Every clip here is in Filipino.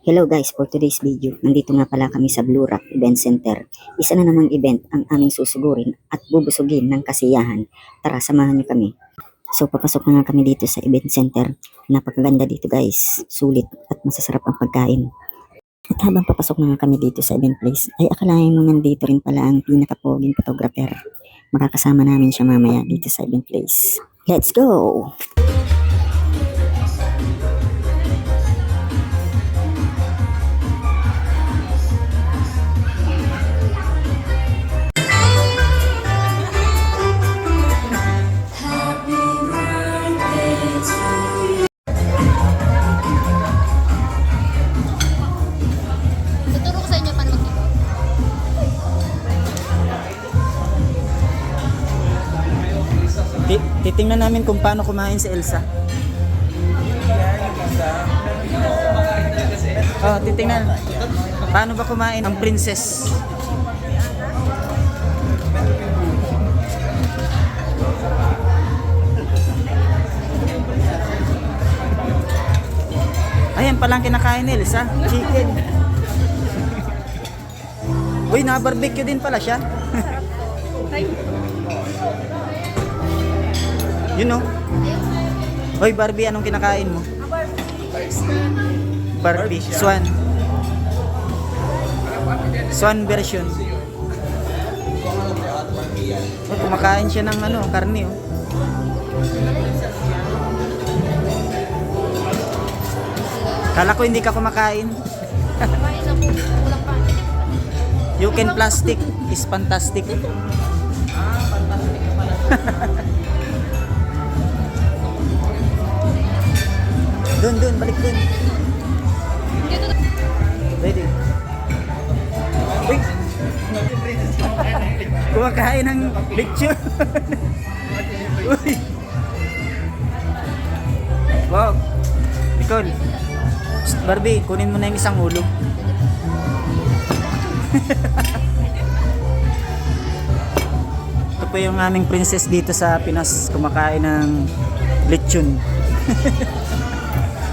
Hello guys, for today's video, nandito nga pala kami sa Blue Rock Event Center. Isa na namang event ang aming susugurin at bubusugin ng kasiyahan. Tara, samahan niyo kami. So papasok na nga kami dito sa event center. Napakaganda dito guys, sulit at masasarap ang pagkain. At habang papasok na nga kami dito sa event place, ay akalain mo nandito rin pala ang pinakapoging photographer. Makakasama namin siya mamaya dito sa event place. Let's go! Tuturo ko sa inyo paano mag-ikot. Titingnan namin kung paano kumain si Elsa. Oh, titingnan. Paano ba kumain ang princess? Ayan palang kinakain ni Elsa. Chicken. Uy, na-barbecue din pala siya. You know? Hoy Barbie, anong kinakain mo? Barbie, Swan. Swan version. Oh, kumakain siya ng karne oh. Kala ko hindi ka kumakain. Kumain na po. Kulang pa. You can plastic is fantastic. Dun, balik dun. Ready? Uy! Kumakain ng lechon. Uy! Wow! Nicole! Psst, Barbie, kunin mo na yung isang ulo. Ito po yung aming princess dito sa Pinas, kumakain ng lechon.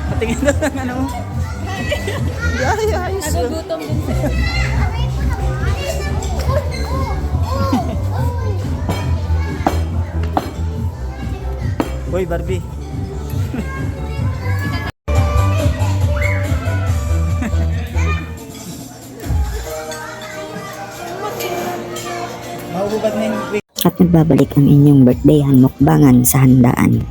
Patingin daw ng ano mo. Ayos. Nagugutom din sila. Hoy Barbie. Mahubad na yung At nagbabalik ang inyong birthday mukbangan sa handaan.